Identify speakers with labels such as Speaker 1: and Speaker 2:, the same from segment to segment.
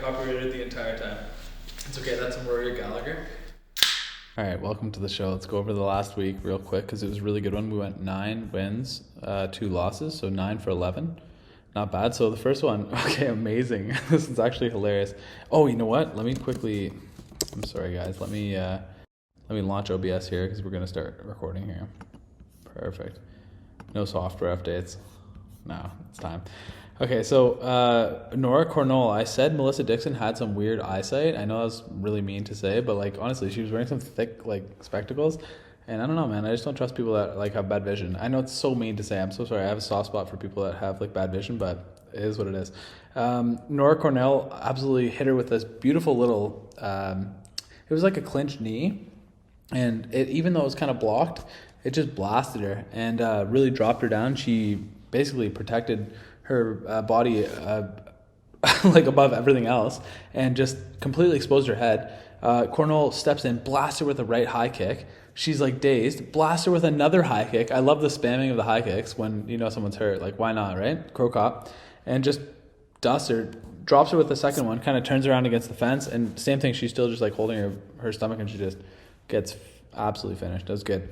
Speaker 1: copyrighted the entire time. It's okay, that's Maria Gallagher. All right, welcome to the show. Let's go over the last week real quick because it was a really good one. We went 9 wins, 2 losses, so 9 for 11. Not bad. So the first one, okay, amazing. This is actually hilarious. Oh, you know what? Let me quickly, I'm sorry guys, let me launch OBS here because we're going to start recording here. Perfect. No software updates. No, it's time. Okay, so Nora Cornell, I said Melissa Dixon had some weird eyesight. I know that was really mean to say, but like honestly, she was wearing some thick like spectacles. And I don't know, man. I just don't trust people that like have bad vision. I know it's so mean to say. I'm so sorry. I have a soft spot for people that have like bad vision, but it is what it is. Nora Cornell absolutely hit her with this beautiful little. It was like a clinched knee, and it, even though it was kind of blocked, it just blasted her and really dropped her down. She basically protected her body like above everything else, and just completely exposed her head. Cornell steps in, blasts her with a right high kick. She's like dazed, blasts her with another high kick. I love the spamming of the high kicks when you know someone's hurt. Like, why not, right? Crow cop. And just dusts her, drops her with the second one, kind of turns around against the fence. And same thing, she's still just like holding her stomach, and she just gets absolutely finished. That was good.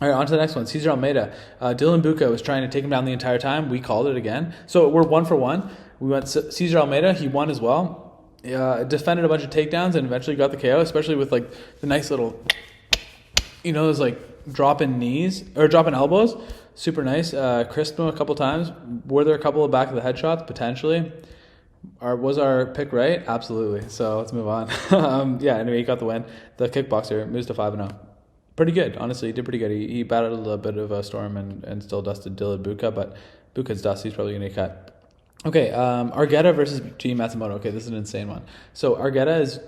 Speaker 1: All right, on to the next one. Cesar Almeida. Dylan Buka was trying to take him down the entire time. We called it again. So we're 1 for 1. We went Cesar Almeida. He won as well. Defended a bunch of takedowns and eventually got the KO, especially with like the nice little, you know, those like dropping knees or dropping elbows. Super nice. Crisped him a couple times. Were there a couple of back of the head shots? Potentially. Was our pick right? Absolutely. So let's move on. Yeah, anyway, he got the win. The kickboxer moves to 5-0. Pretty good, honestly. He did pretty good. He battled a bit of a storm and still dusted Dylan Buka, but Buka's dust. He's probably going to get cut. Okay, Argueta versus G Matsumoto. Okay, this is an insane one. So Argueta is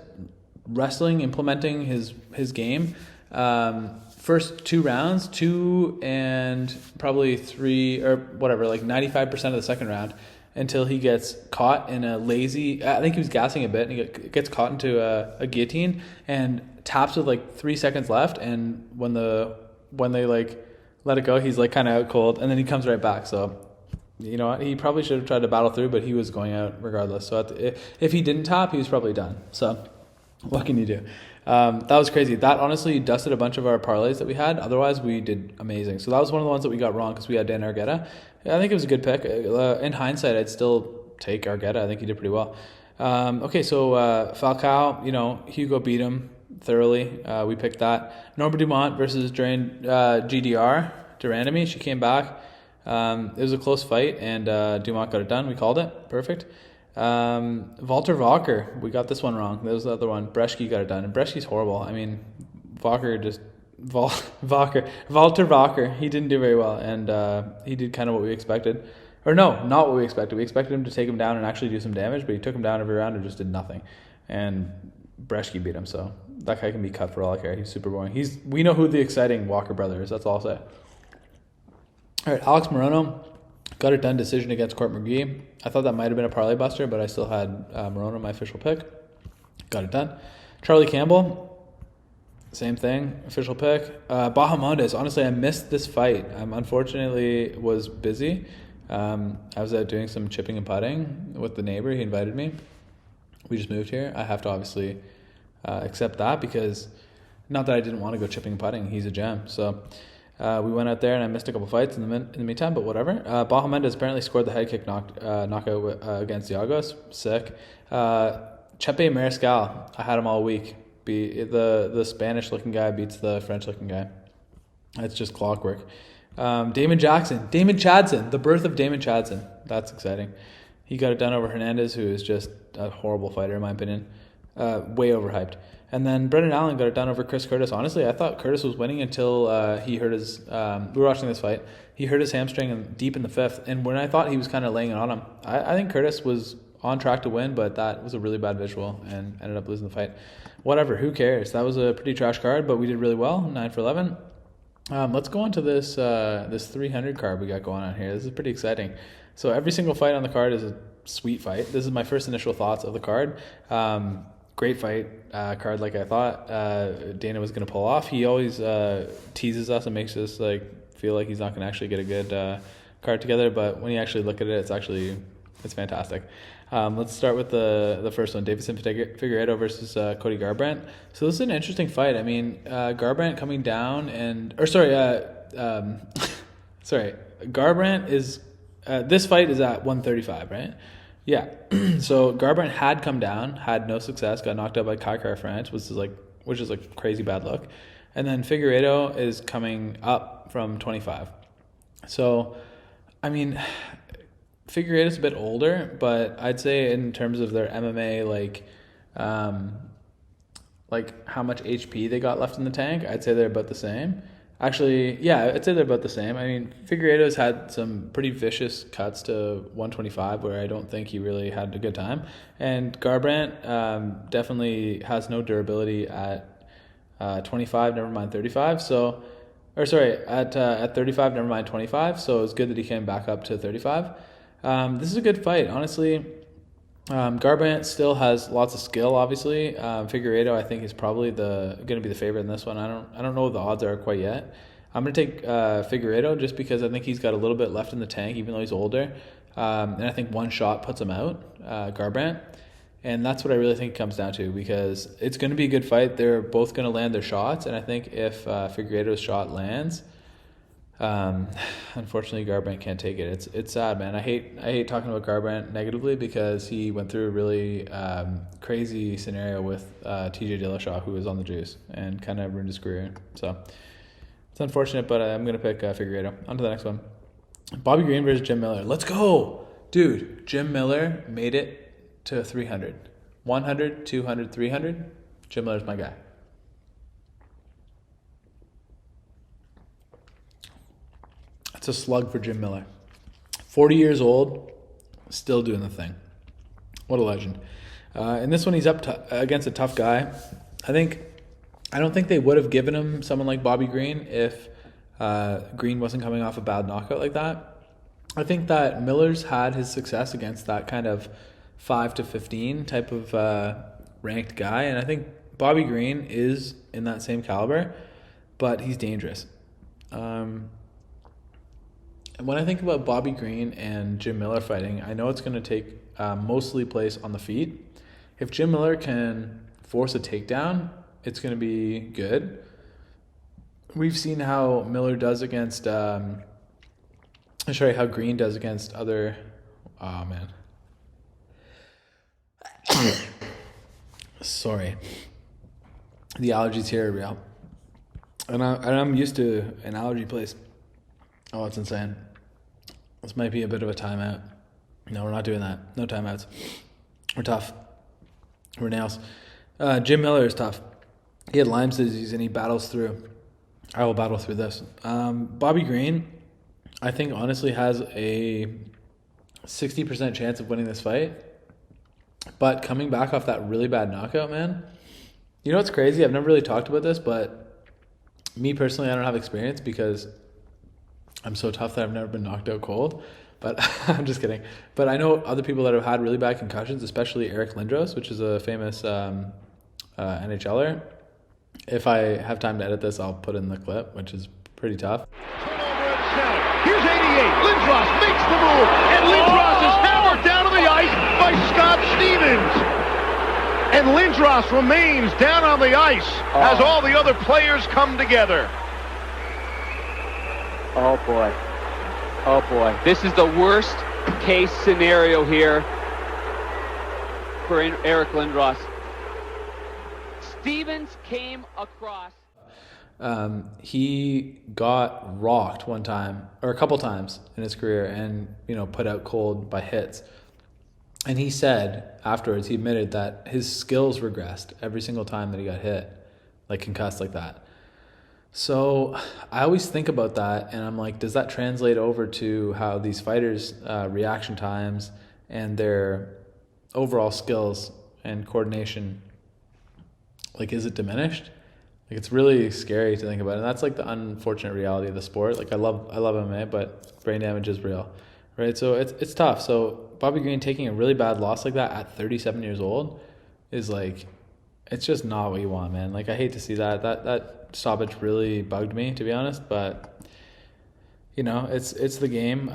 Speaker 1: wrestling, implementing his game. First 2 rounds, 2 and probably 3 or whatever, like 95% of the second round, until he gets caught in a lazy, I think he was gassing a bit, and he gets caught into a guillotine and taps with like 3 seconds left. And when they like let it go, he's like kind of out cold, and then he comes right back. So, you know what? He probably should have tried to battle through, but he was going out regardless. So if he didn't tap, he was probably done. So what can you do? That was crazy. That honestly dusted a bunch of our parlays that we had. Otherwise, we did amazing. So that was one of the ones that we got wrong because we had Dan Argueta. I think it was a good pick. In hindsight, I'd still take Argueta. I think he did pretty well. Okay, so Falcao, you know, Hugo beat him thoroughly. We picked that. Norma Dumont versus GDR, Durandamy. She came back. It was a close fight, and Dumont got it done. We called it. Perfect. Walter Walker, we got this one wrong. That was the other one. Breshke got it done, and Breshke's horrible. I mean, Walter Walker, he didn't do very well, and he did kind of what we expected. Or no, not what we expected. We expected him to take him down and actually do some damage, but he took him down every round and just did nothing. And Breshke beat him, so that guy can be cut for all I care. He's super boring. We know who the exciting Walker brother is. That's all I'll say. All right, Alex Morono got it done, decision against Court McGee. I thought that might have been a parlay buster, but I still had Morono, my official pick. Got it done. Charlie Campbell, same thing, official pick. Bahamondes, honestly, I missed this fight. Unfortunately, was busy. I was out doing some chipping and putting with the neighbor. He invited me. We just moved here. I have to obviously accept that because, not that I didn't want to go chipping and putting. He's a gem, so... we went out there and I missed a couple fights in the meantime, but whatever. Baja Mendes apparently scored the head kick knockout against Diagos. Sick. Chepe Mariscal, I had him all week. The Spanish-looking guy beats the French-looking guy. It's just clockwork. Damon Chadson, the birth of Damon Chadson. That's exciting. He got it done over Hernandez, who is just a horrible fighter in my opinion. Way overhyped. And then Brendan Allen got it done over Chris Curtis. Honestly, I thought Curtis was winning until he hurt his... we were watching this fight. He hurt his hamstring deep in the 5th. And when I thought he was kind of laying it on him, I think Curtis was on track to win, but that was a really bad visual and ended up losing the fight. Whatever, who cares? That was a pretty trash card, but we did really well, 9 for 11. Let's go on to this 300 card we got going on here. This is pretty exciting. So every single fight on the card is a sweet fight. This is my first initial thoughts of the card. Great fight card, like I thought Dana was going to pull off. He always teases us and makes us like feel like he's not going to actually get a good card together, but when you actually look at it, it's fantastic. Let's start with the first one, Deiveson Figueiredo versus Cody Garbrandt. So this is an interesting fight. I mean, Garbrandt coming down Garbrandt is this fight is at 135, right? Yeah. So Garbrandt had come down, had no success, got knocked out by Kattar Vs Aljo, which is like crazy bad luck. And then Figueiredo is coming up from 25. So, I mean, Figueiredo's a bit older, but I'd say in terms of their MMA, like how much HP they got left in the tank, I'd say they're about the same. Actually, yeah, I'd say they're about the same. I mean, Figueiredo's had some pretty vicious cuts to 125 where I don't think he really had a good time. And Garbrandt definitely has no durability at 25, never mind 35. So, at 35, never mind 25. So it's good that he came back up to 35. This is a good fight, honestly. Garbrandt still has lots of skill, obviously. Figueiredo, I think, is probably going to be the favorite in this one. I don't know what the odds are quite yet. I'm going to take Figueiredo just because I think he's got a little bit left in the tank, even though he's older. And I think one shot puts him out, Garbrandt. And that's what I really think it comes down to, because it's going to be a good fight. They're both going to land their shots, and I think if Figueiredo's shot lands, unfortunately Garbrandt can't take it. It's sad, man. I hate talking about Garbrandt negatively because he went through a really crazy scenario with TJ Dillashaw, who was on the juice, and kind of ruined his career. So it's unfortunate, but I'm going to pick Figueiredo. On to the next one. Bobby Green versus Jim Miller. Let's go. Dude, Jim Miller made it to 300. 100, 200, 300. Jim Miller's my guy. It's a slug for Jim Miller. 40 years old, still doing the thing. What a legend. In this one, he's up against a tough guy. I don't think they would have given him someone like Bobby Green if Green wasn't coming off a bad knockout like that. I think that Miller's had his success against that kind of 5 to 15 type of ranked guy, and I think Bobby Green is in that same caliber, but he's dangerous. And when I think about Bobby Green and Jim Miller fighting, I know it's going to take mostly place on the feet. If Jim Miller can force a takedown, it's going to be good. We've seen how Miller does against how Green does against other. Oh man. Sorry. The allergies here are real. And I'm used to an allergy place. Oh, it's insane. This might be a bit of a timeout. No, we're not doing that. No timeouts. We're tough. We're nails. Jim Miller is tough. He had Lyme's disease and he battles through. I will battle through this. Bobby Green, I think, honestly has a 60% chance of winning this fight. But coming back off that really bad knockout, man, you know what's crazy? I've never really talked about this, but me personally, I don't have experience because I'm so tough that I've never been knocked out cold. But I'm just kidding. But I know other people that have had really bad concussions, especially Eric Lindros, which is a famous NHLer. If I have time to edit this, I'll put in the clip, which is pretty tough.
Speaker 2: Turnover at center. Here's 88. Lindros makes the move, and Lindros is hammered down to the ice by Scott Stevens. And Lindros remains down on the ice as all the other players come together.
Speaker 3: Oh boy. Oh boy. This is the worst case scenario here for Eric Lindros. Stevens came across.
Speaker 1: He got rocked one time or a couple times in his career and, put out cold by hits. And he said afterwards, he admitted that his skills regressed every single time that he got hit, like concussed like that. So I always think about that and I'm like, does that translate over to how these fighters' reaction times and their overall skills and coordination, like, is it diminished? Like, it's really scary to think about. And that's like the unfortunate reality of the sport. Like, I love MMA, but brain damage is real, right? So it's tough. So Bobby Green taking a really bad loss like that at 37 years old is like, it's just not what you want, man. Like, I hate to see that. That stoppage really bugged me, to be honest. But, it's the game.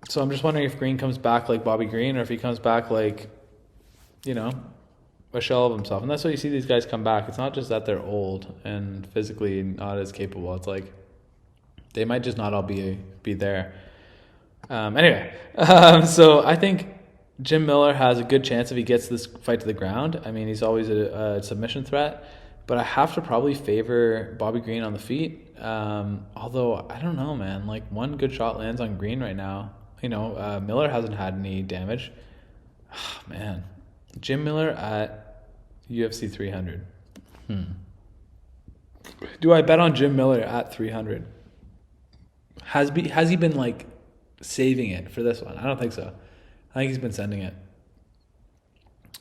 Speaker 1: So I'm just wondering if Green comes back like Bobby Green or if he comes back like, a shell of himself. And that's why you see these guys come back. It's not just that they're old and physically not as capable. It's like they might just not all be there. So I think Jim Miller has a good chance if he gets this fight to the ground. I mean, he's always a submission threat, but I have to probably favor Bobby Green on the feet. Although, I don't know, man. Like, one good shot lands on Green right now. Miller hasn't had any damage. Oh, man. Jim Miller at UFC 300. Do I bet on Jim Miller at 300? Has he been, like, saving it for this one? I don't think so. I think he's been sending it.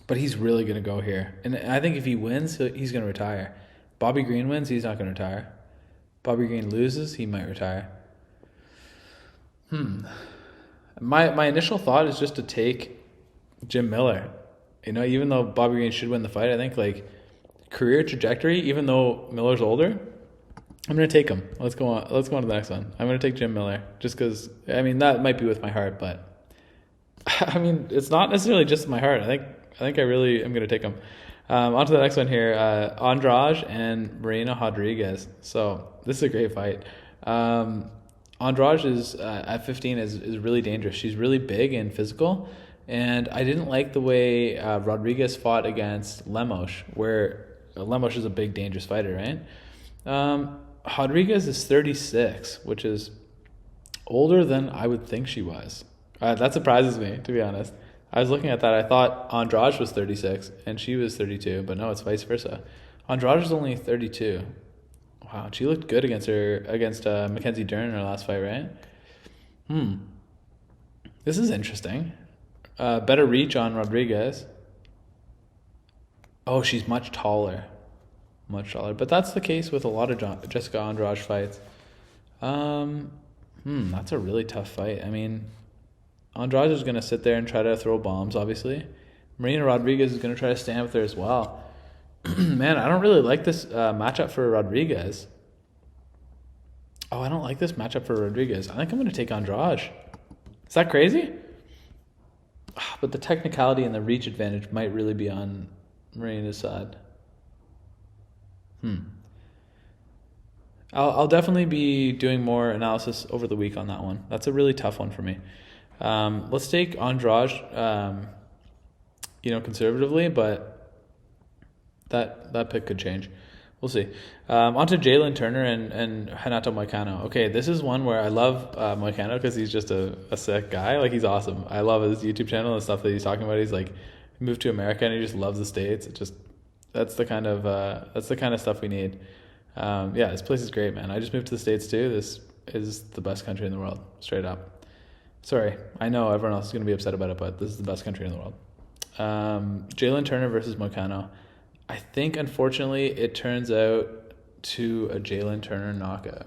Speaker 1: But he's really going to go here. And I think if he wins, he's going to retire. Bobby Green wins, he's not going to retire. Bobby Green loses, he might retire. My initial thought is just to take Jim Miller. Even though Bobby Green should win the fight, I think, like, career trajectory, even though Miller's older, I'm going to take him. Let's go on to the next one. I'm going to take Jim Miller just because, that might be with my heart, but it's not necessarily just my heart. I think I really am going to take him. On to the next one here. Andrade and Marina Rodriguez. So this is a great fight. Andrade is at 15 is really dangerous. She's really big and physical. And I didn't like the way Rodriguez fought against Lemos, where Lemos is a big, dangerous fighter, right? Rodriguez is 36, which is older than I would think she was. That surprises me, to be honest. I was looking at that. I thought Andrade was 36 and she was 32, but no, it's vice versa. Andrade is only 32. Wow, she looked good against Mackenzie Dern in her last fight, right? This is interesting. Better reach on Rodriguez. Oh, she's much taller. But that's the case with a lot of Jessica Andrade fights. That's a really tough fight. Andrade is going to sit there and try to throw bombs, obviously. Marina Rodriguez is going to try to stand with her as well. Man, I don't really like this matchup for Rodriguez. Oh, I don't like this matchup for Rodriguez. I think I'm going to take Andrade. Is that crazy? But the technicality and the reach advantage might really be on Marina's side. I'll definitely be doing more analysis over the week on that one. That's a really tough one for me. Let's take Andrade, conservatively, but that pick could change. We'll see. On to Jalin Turner and Renato Moicano. Okay, this is one where I love Moicano because he's just a sick guy. Like, he's awesome. I love his YouTube channel and stuff that he's talking about. He's like moved to America and he just loves the States. That's the kind of stuff we need. This place is great, man. I just moved to the States too. This is the best country in the world, straight up. Sorry, I know everyone else is going to be upset about it, but this is the best country in the world. Jalin Turner versus Moicano. I think, unfortunately, it turns out to a Jalin Turner knockout.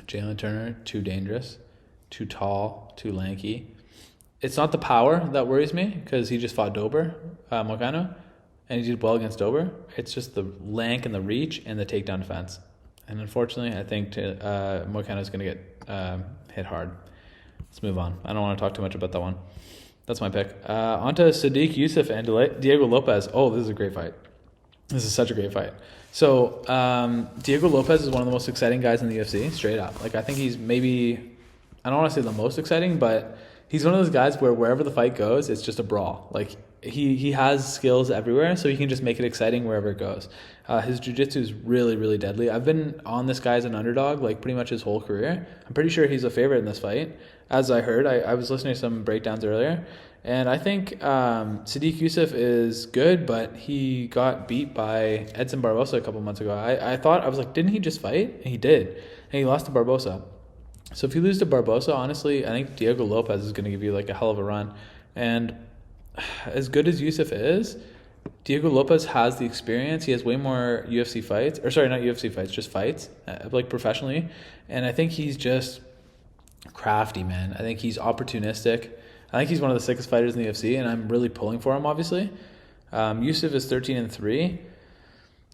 Speaker 1: Jalin Turner, too dangerous, too tall, too lanky. It's not the power that worries me because he just fought Moicano, and he did well against Dober. It's just the lank and the reach and the takedown defense. And unfortunately, I think Moicano is going to get hit hard. Let's move on. I don't want to talk too much about that one. That's my pick. On to Sodiq Yusuff and Diego Lopes. Oh, this is a great fight. This is such a great fight. So, Diego Lopes is one of the most exciting guys in the UFC, straight up. Like, I think he's maybe, I don't want to say the most exciting, but he's one of those guys where wherever the fight goes, it's just a brawl. Like, he has skills everywhere, so he can just make it exciting wherever it goes. His jiu-jitsu is really, really deadly. I've been on this guy as an underdog, like, pretty much his whole career. I'm pretty sure he's a favorite in this fight. As I heard, I was listening to some breakdowns earlier, and I think Sodiq Yusuff is good, but he got beat by Edson Barbosa a couple months ago. I was like, didn't he just fight? And he did, and he lost to Barbosa. So if you lose to Barbosa, honestly, I think Diego Lopes is going to give you like a hell of a run. And as good as Yusuff is, Diego Lopes has the experience. He has way more UFC fights, or sorry, not UFC fights, just fights, like professionally. And I think he's just crafty, man. I think he's opportunistic. I think he's one of the sickest fighters in the UFC, and I'm really pulling for him, obviously. Yusuff is 13-3.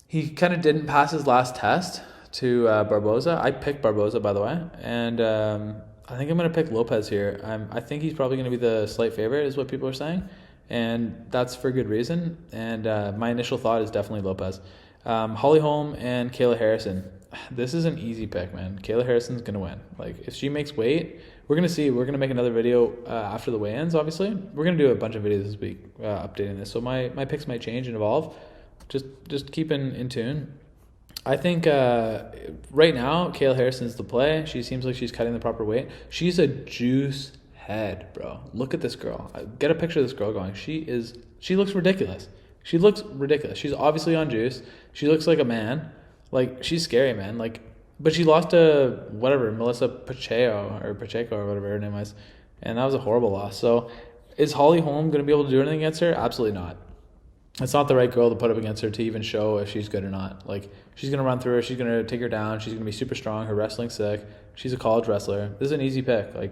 Speaker 1: He kind of didn't pass his last test to Barbosa. I picked Barbosa, by the way, and I think I'm going to pick Lopes here. I think he's probably going to be the slight favorite is what people are saying. And that's for good reason. And my initial thought is definitely Lopes. Holly Holm and Kayla Harrison. This is an easy pick, man. Kayla Harrison's going to win. Like, if she makes weight, we're going to see. We're going to make another video after the weigh-ins, obviously. We're going to do a bunch of videos this week updating this. So my picks might change and evolve. Just keep in tune. I think right now, Kayla Harrison's the play. She seems like she's cutting the proper weight. She's a juice head, bro. Look at this girl. Get a picture of this girl going. She looks ridiculous. She looks ridiculous. She's obviously on juice. She looks like a man. Like, she's scary, man. Like, but she lost to whatever, Melissa Pacheco or whatever her name was. And that was a horrible loss. So is Holly Holm going to be able to do anything against her? Absolutely not. It's not the right girl to put up against her to even show if she's good or not. Like, she's going to run through her. She's going to take her down. She's going to be super strong. Her wrestling's sick. She's a college wrestler. This is an easy pick. Like,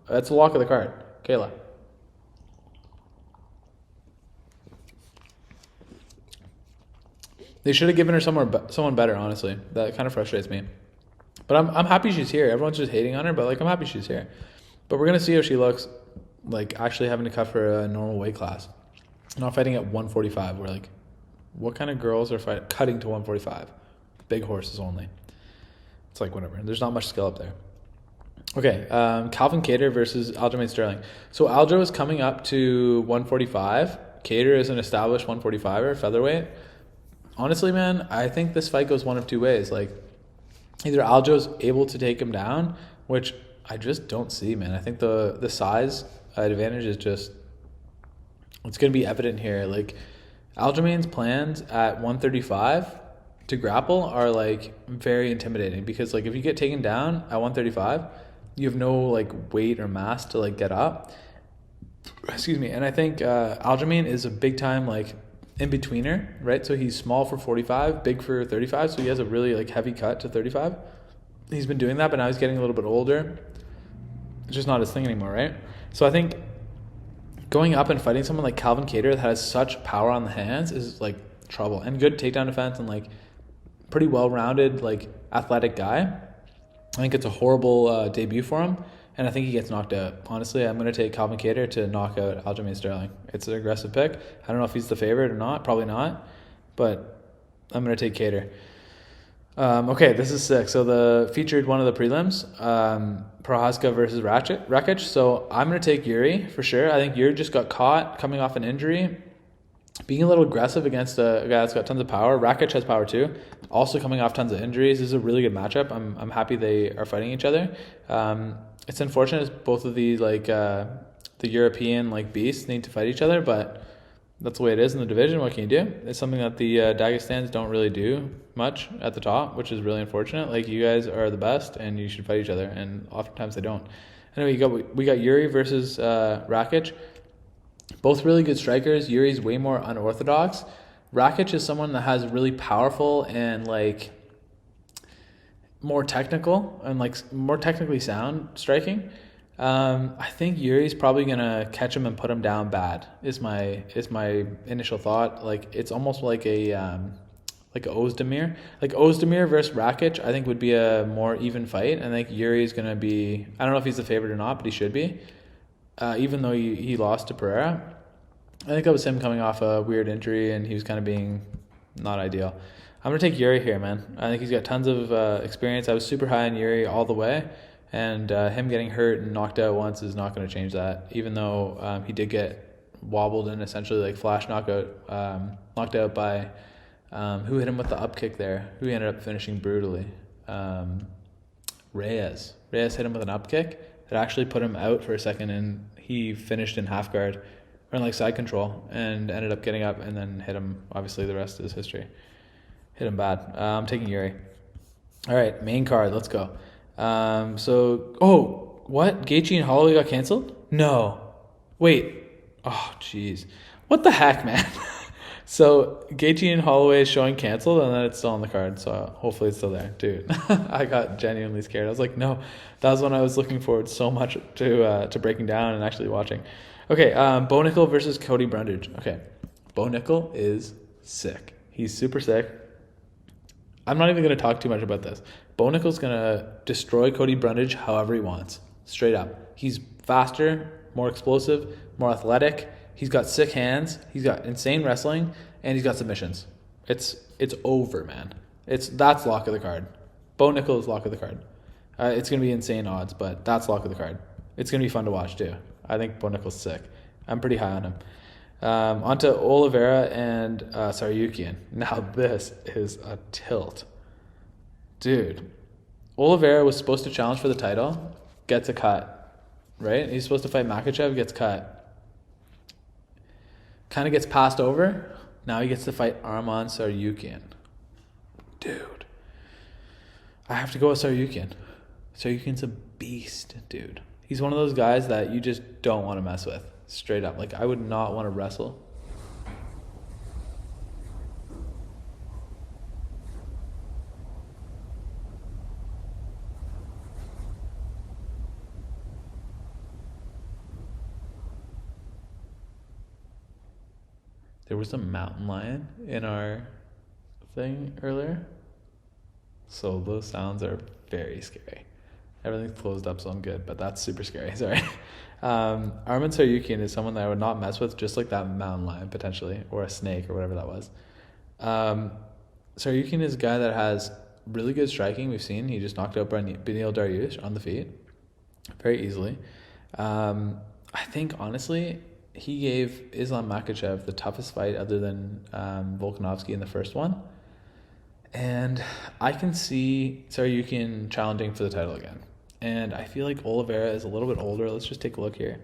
Speaker 1: that's a lock of the card. Kayla. They should have given her someone better, honestly. That kind of frustrates me. But I'm happy she's here. Everyone's just hating on her, but like, I'm happy she's here. But we're going to see how she looks like actually having to cut for a normal weight class. Not fighting at 145. We're like, what kind of girls are cutting to 145? Big horses only. It's like, whatever. There's not much skill up there. Okay, Calvin Kattar versus Aljamain Sterling. So Aljo is coming up to 145. Kattar is an established 145er, featherweight. Honestly, man, I think this fight goes one of two ways. Like, either Aljo's able to take him down, which I just don't see, man. I think the size advantage is just, it's going to be evident here. Like, Aljamain's plans at 135 to grapple are, like, very intimidating because, like, if you get taken down at 135, you have no, like, weight or mass to, like, get up. Excuse me. And I think Aljamain is a big-time, like, in-betweener, right? So he's small for 45, big for 35, so he has a really, like, heavy cut to 35. He's been doing that, but now he's getting a little bit older. It's just not his thing anymore, right? So I think going up and fighting someone like Calvin Kattar that has such power on the hands is, like, trouble. And good takedown defense and, like, pretty well-rounded, like, athletic guy. I think it's a horrible debut for him, and I think he gets knocked out. Honestly, I'm going to take Calvin Kattar to knock out Aljamain Sterling. It's an aggressive pick. I don't know if he's the favorite or not. Probably not, but I'm going to take Kattar. Okay, this is sick. So the featured one of the prelims, Prochazka versus Rakic. So I'm going to take Jiri for sure. I think Jiri just got caught coming off an injury, being a little aggressive against a guy that's got tons of power. Rakic has power too, also coming off tons of injuries. This is a really good matchup. I'm happy they are fighting each other. It's unfortunate both of these, like, the European, like, beasts need to fight each other, but that's the way it is in the division. What can you do? It's something that the Dagestans don't really do much at the top, which is really unfortunate. Like, you guys are the best, and you should fight each other, and oftentimes they don't. Anyway, we got Jiri versus Rakic. Both really good strikers. Yuri's way more unorthodox. Rakic is someone that has really powerful and, like, more technical and, like, more technically sound striking. I think Yuri's probably gonna catch him and put him down bad. Is my initial thought. Like, it's almost like a Ozdemir. Like, Ozdemir versus Rakic, I think would be a more even fight. I think Yuri's gonna be, I don't know if he's the favorite or not, but he should be. Even though he lost to Pereira. I think that was him coming off a weird injury and he was kind of being not ideal. I'm going to take Jiri here, man. I think he's got tons of experience. I was super high on Jiri all the way, and him getting hurt and knocked out once is not going to change that, even though he did get wobbled and essentially, like, flash knockout, knocked out by who hit him with the up kick there, who he ended up finishing brutally. Reyes hit him with an up kick that actually put him out for a second, and he finished in half guard, or in, like, side control, and ended up getting up and then hit him. Obviously, the rest is history. Hit him bad. I'm taking Jiri. All right, main card. Let's go. What? Gaethje and Holloway got canceled? No. Wait. Oh, jeez. What the heck, man? So Gaethje and Holloway is showing canceled, and then it's still on the card. So hopefully it's still there, dude. I got genuinely scared. I was like, no. That was when I was looking forward so much to breaking down and actually watching. Okay, Bo Nickal versus Cody Brundage. Okay, Bo Nickal is sick. He's super sick. I'm not even going to talk too much about this. Bo Nickal's going to destroy Cody Brundage however he wants. straight up. He's faster, more explosive, more athletic. He's got sick hands. He's got insane wrestling, and he's got submissions. It's over, man. That's lock of the card. Bo Nickal is lock of the card. It's going to be insane odds, but that's lock of the card. It's going to be fun to watch, too. I think Bo Nickal's sick. I'm pretty high on him. Onto Oliveira and Tsarukyan. Now this is a tilt. Dude, Oliveira was supposed to challenge for the title, gets a cut, right? He's supposed to fight Makhachev, gets cut. Kind of gets passed over. Now he gets to fight Arman Tsarukyan. Dude. I have to go with Tsarukyan. Tsarukyan's a beast, dude. He's one of those guys that you just don't want to mess with. Straight up. Like, I would not want to wrestle. There was a mountain lion in our thing earlier. So those sounds are very scary. Everything's closed up, so I'm good, but that's super scary. Sorry. Arman Tsarukyan is someone that I would not mess with, just like that mountain lion, potentially, or a snake, or whatever that was. Tsarukyan is a guy that has really good striking. We've seen he just knocked out Beneil Dariush on the feet very easily. I think, honestly, he gave Islam Makhachev the toughest fight other than Volkanovski in the first one. And I can see Tsarukyan challenging for the title again. And I feel like Oliveira is a little bit older. Let's just take a look here.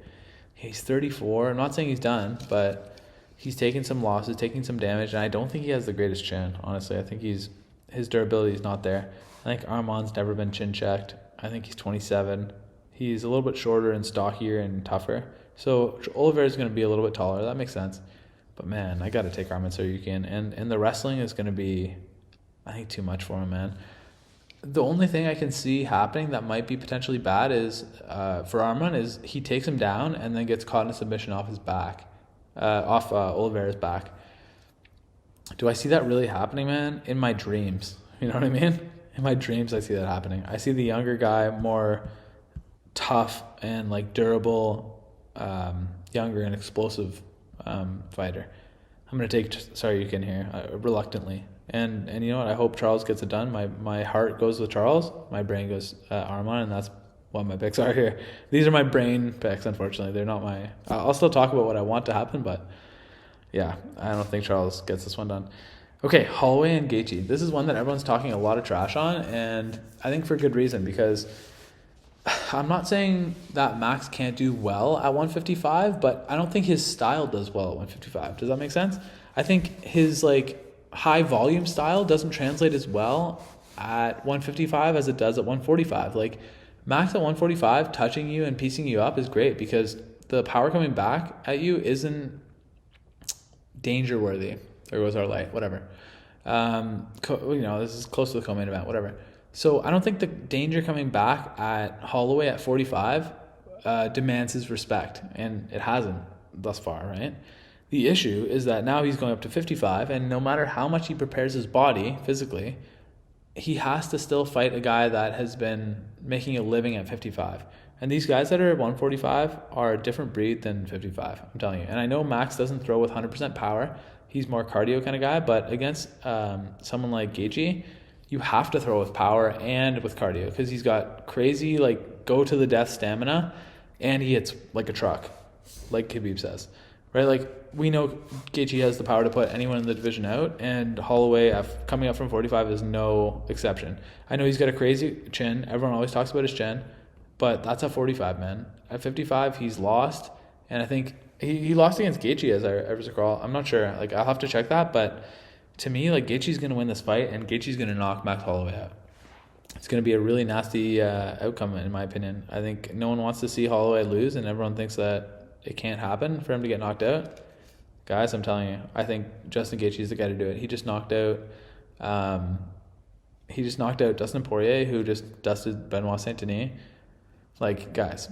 Speaker 1: He's 34. I'm not saying he's done, but he's taken some losses, taking some damage, and I don't think he has the greatest chin, honestly. I think his durability is not there. I think Arman's never been chin checked. I think he's 27. He's a little bit shorter and stockier and tougher. So Oliveira's going to be a little bit taller. That makes sense. But, man, I got to take Arman Tsarukyan. And the wrestling is going to be, I think, too much for him, man. The only thing I can see happening that might be potentially bad is for Arman is he takes him down and then gets caught in a submission off his back, off Oliveira's back. Do I see that really happening, man? In my dreams. You know what I mean? In my dreams, I see that happening. I see the younger guy more tough and like durable, younger and explosive fighter. I'm going to take Tsarukyan here, reluctantly. And you know what? I hope Charles gets it done. My heart goes with Charles. My brain goes Arman, and that's what my picks are here. These are my brain picks, unfortunately. They're not my... I'll still talk about what I want to happen, but yeah, I don't think Charles gets this one done. Okay, Holloway and Gaethje. This is one that everyone's talking a lot of trash on, and I think for good reason, because I'm not saying that Max can't do well at 155, but I don't think his style does well at 155. Does that make sense? I think his high volume style doesn't translate as well at 155 as it does at 145. Max at 145 touching you and piecing you up is great because the power coming back at you isn't danger worthy. There goes our light, whatever. This is close to the co-main event, whatever. So I don't think the danger coming back at Holloway at 45 demands his respect, and it hasn't thus far, right? The issue is that now he's going up to 55, and no matter how much he prepares his body physically, he has to still fight a guy that has been making a living at 55. And these guys that are at 145 are a different breed than 55, I'm telling you. And I know Max doesn't throw with 100% power. He's more cardio kind of guy, but against someone like Gaethje, you have to throw with power and with cardio because he's got crazy, go-to-the-death stamina, and he hits like a truck, like Khabib says. Right, we know Gaethje has the power to put anyone in the division out, and Holloway, coming up from 45, is no exception. I know he's got a crazy chin. Everyone always talks about his chin, but that's at 45, man. At 55, he's lost, and I think he lost against Gaethje, as I recall. I'm not sure. I'll have to check that, but to me, Gaethje's going to win this fight, and Gaethje's going to knock Max Holloway out. It's going to be a really nasty outcome, in my opinion. I think no one wants to see Holloway lose, and everyone thinks that it can't happen for him to get knocked out. Guys, I'm telling you, I think Justin Gaethje is the guy to do it. He just knocked out Dustin Poirier, who just dusted Benoit Saint-Denis. Guys,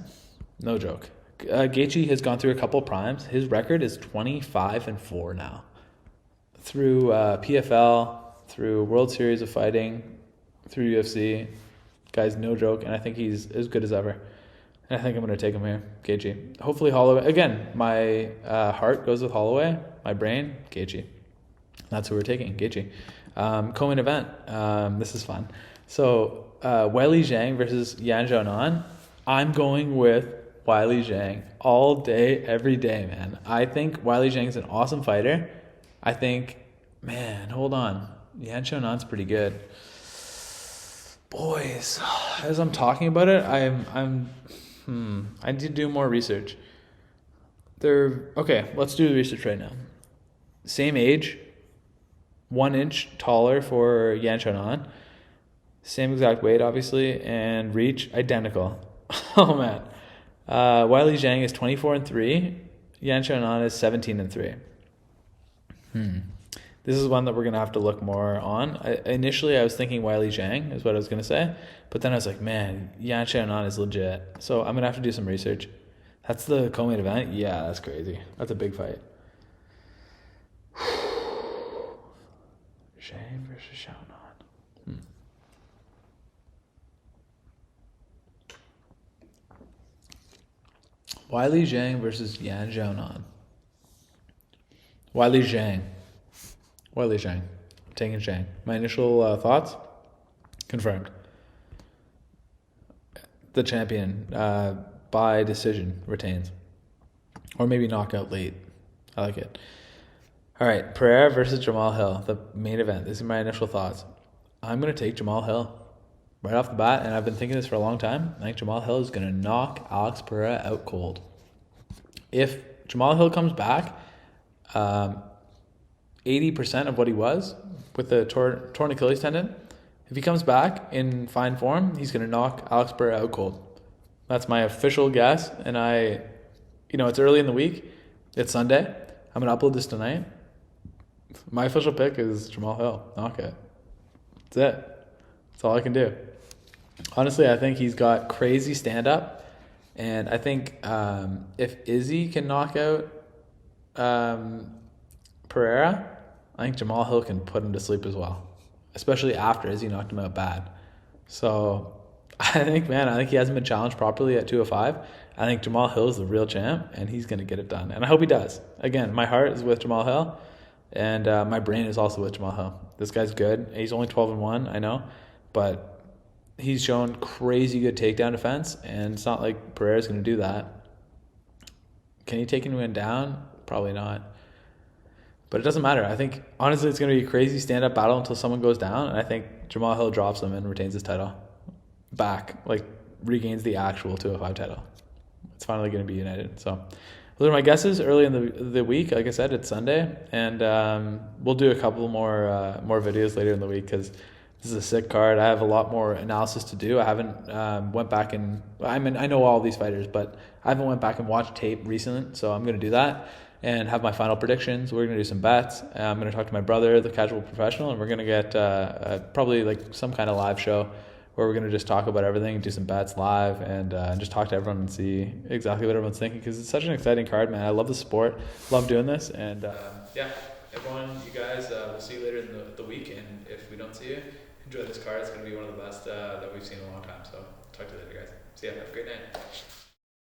Speaker 1: no joke. Gaethje has gone through a couple primes. His record is 25-4 now. Through PFL, through World Series of Fighting, through UFC. Guys, no joke, and I think he's as good as ever. And I think I'm going to take him here, Gaethje. Hopefully Holloway. Again, my heart goes with Holloway. My brain, Gaethje. That's who we're taking, Gaethje. Co-main event. This is fun. So, Weili Zhang versus Yan Xiaonan. I'm going with Weili Zhang all day, every day, man. I think Weili Zhang's an awesome fighter. I think, man, hold on. Yan Xiaonan's pretty good. Boys, as I'm talking about it, I need to do more research. Okay, let's do the research right now. Same age, 1 inch taller for Yan Xiaonan. Same exact weight, obviously, and reach identical. Oh man. Weili Zhang is 24-3. Yan Xiaonan is 17-3. This is one that we're gonna have to look more on. Initially, I was thinking Weili Zhang is what I was gonna say, but then I was like, man, Yan Xiaonan is legit. So I'm gonna have to do some research. That's the co-main event. Yeah, that's crazy. That's a big fight. Zhang versus Xiaonan. Weili Zhang versus Yan Xiaonan. Weili Zhang. I'm taking Zhang. My initial thoughts? Confirmed. The champion by decision retains. Or maybe knockout late. I like it. All right, Pereira versus Jamahal Hill, the main event. These are my initial thoughts. I'm going to take Jamahal Hill right off the bat, and I've been thinking this for a long time. I think Jamahal Hill is going to knock Alex Pereira out cold. If Jamahal Hill comes back, 80% of what he was with the torn Achilles tendon, if he comes back in fine form, he's going to knock Alex Pereira out cold. That's my official guess, and it's early in the week. It's Sunday. I'm going to upload this tonight. My official pick is Jamahal Hill. Knockout. That's it. That's all I can do. Honestly, I think he's got crazy stand-up, and I think if Izzy can knock out Pereira, I think Jamahal Hill can put him to sleep as well, especially after Izzy knocked him out bad. So I think he hasn't been challenged properly at 205. I think Jamahal Hill is the real champ, and he's going to get it done. And I hope he does. Again, my heart is with Jamahal Hill, and my brain is also with Jamahal Hill. This guy's good. He's only 12-1, I know, but he's shown crazy good takedown defense, and it's not like Pereira's going to do that. Can he take anyone down? Probably not. But it doesn't matter. I think, honestly, it's going to be a crazy stand-up battle until someone goes down, and I think Jamahal Hill drops him and retains his title back, regains the actual 205 title. It's finally going to be united. So those are my guesses early in the week. Like I said, it's Sunday, and we'll do a couple more videos later in the week because this is a sick card. I have a lot more analysis to do. I haven't went back and I know all these fighters, but I haven't went back and watched tape recently, so I'm going to do that and have my final predictions. We're going to do some bets. I'm going to talk to my brother, the casual professional, and we're going to get probably some kind of live show where we're going to just talk about everything, do some bets live, and just talk to everyone and see exactly what everyone's thinking, because it's such an exciting card, man. I love the sport, love doing this, and everyone, you guys, we'll see you later in the week, and if we don't see you, enjoy this card. It's going to be one of the best that we've seen in a long time, so talk to you later, guys. See ya. Have a great night.